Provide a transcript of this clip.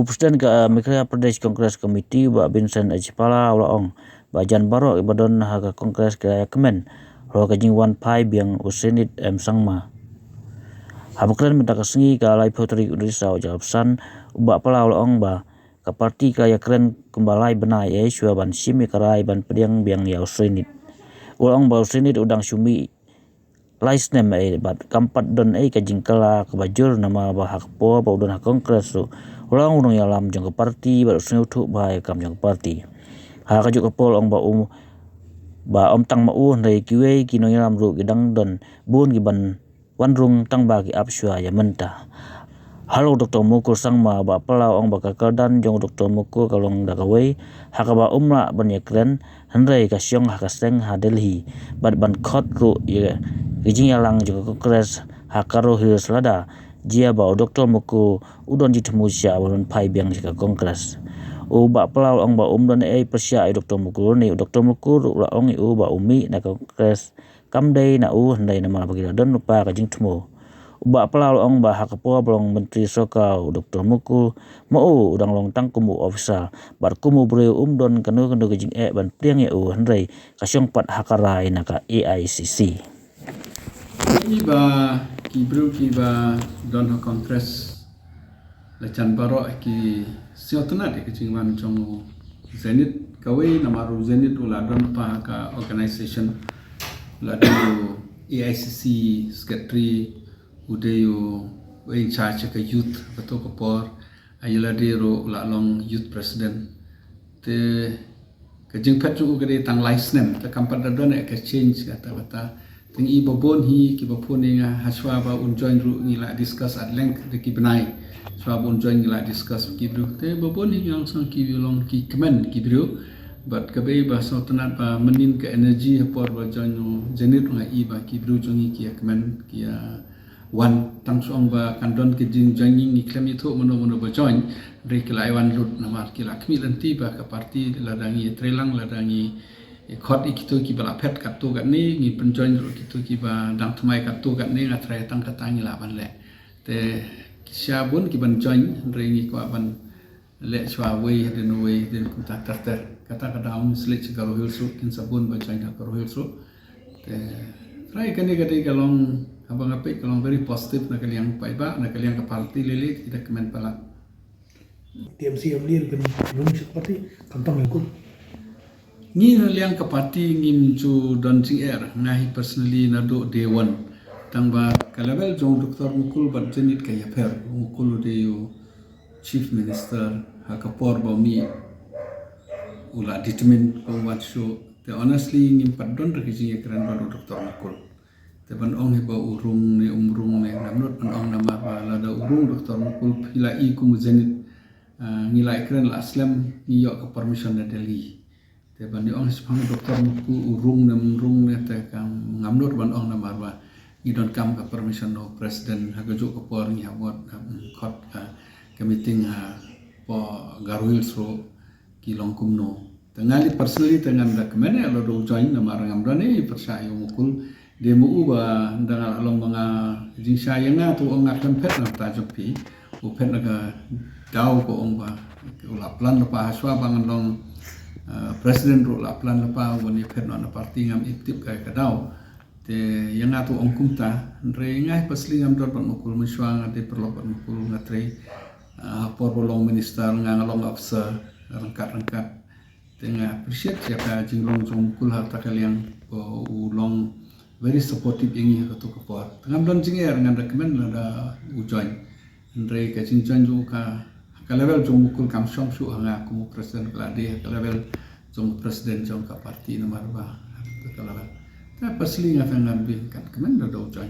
Presiden ka Madhya Pradesh Congress Committee ba Vincent Ejipala ulaong ba jan baro ibadon haga Congress ka kemen ro ka jingwan pai biang Zenith sangma. Habakran minta kasengi ka lai potri Indonesia jalapsan uba pala ulaong ba ka parti ka yakren kembalai benai shua ban simi karai ban pediang biang ya Zenith. Ulaong ba Zenith udang sumi laisnem bat kampat don ka jingkala ka bajur nama ba hakpo ba udon Congress so ulang unang yalam jang parti ba usnu thu ba kam jang parti ha ka juk pol ong ba om tang mau ndai kiwe kino yalam ru gidang don bun giban wan rung tang ba ki apsua ya menta. Halo Dr. Mukul sangma ba palau ong ba kakardan jong Dr. Mukul kalong dakawai ha ka ba umla ban yakren handai ka syong ha ka seng ha Delhi bat ban khot ru ya gijing yalang jong Congress ha karo hills Lada jia ba Dr. Mukul udon ditemu sia balon pai biang jika Congress. Ba palau ong ba don persia Dr. Mukul ni Dr. Mukul ula ong ba umi na Congress kamdai na handai nama bagi don lupa ka jing temu. Ba palau ong ba hakapo balong menteri soka Dr. Mukul mau udang long tang kumu ofisa bar kumu breu don kanu gijing ban priang handai kasyong pat hakarai na ka Aicc. Iba kibru kiba don ha Congress la chan baro ki siotna de kicingwan chong Zenith kawai namaru Zenith ula don pa ka organization la do Aicc secretary udayu in charge ka youth beto ko por ayala de ro la long youth president te kajing patu gade tang license ta kampan don ka change kata bata ting I babon hi ki bapun nga haswa ba unjoin ru ngila discuss at length de ki benai swa ba unjoin ngila discuss ki bru te babon hi yang sang ki long ki kemen ki bru but kabe ba so tanat ba menin ke energy por ba join Zenith nga I ba ki bru jongi ki kemen ki wan tang song ba kandon ke jing joining ni klem itu mono ba join re kelai wan lut namar ki la kmi lanti ba ka parti ladangi trelang ladangi khot ikitu ki bala phet katu kat ni ngi penjoin ro kitu ki ba dang thmai katu kat ni ngatrai tang katangi la ban le te kisya bun ki ban join re ngi ko ban le chwa we den ku ta ter kata ka daun slet ka ro hilsu kin sabun ba join ka ro hilsu te try kan ni gati kalong abang ape kalong very positive na kaliang pai ba na kaliang ka parti lele kita kemen pala TMC amlir kan Rung seperti kantong ikut ni liang ka parti ngim chu don sing air ngahi personally na do day one tang ba ka level jong Dr. Mukul bat Zenith ka Iapher Mukul de yo chief minister ha ka por ba mi ula determine ko wat show te honestly ngim padon re ki kran ba Dr. Mukul te ban ong ba urung ne umrung ne namnot ban ong nama ba Lada urung Dr. Mukul pila I ku Zenith ngilai kran la aslam ni yo ka permission na Delhi te ban ong spang Dr. Mukul urung ne te kam ngamnor ban ong namar ba ni don kam ka permission no president ha gajo ko por ni habot khot ka meeting ha po garuil so ki longkum no tengali personally tengan da kemene lo do join namar ngamdon ni persayo Mukul de mu ba ndangal along mga jing sayanga tu ong akan pet na ta jopi u pet na ka daw ko ong ba ula plan pa haswa bangan long Presiden ro la plan pa woni phet na parti ngam iktip kai kadau te yang atu ong kumta re ngai pasli ngam dot Mukul miswang ate perlo Mukul ngatre por bolong minister ngangalong officer rangkat tengah appreciate siapa jinglong Mukul harta kalian ulong very supportive ingi to ko ngam don jinger ngam recommend la ujoin re ka jingjan ju ka level jong Mukul kam som su hanga ku presiden kelade ka level jong presiden jong ka parti nomor ba ka level ta pasli ngafan ngambi kan kemen do join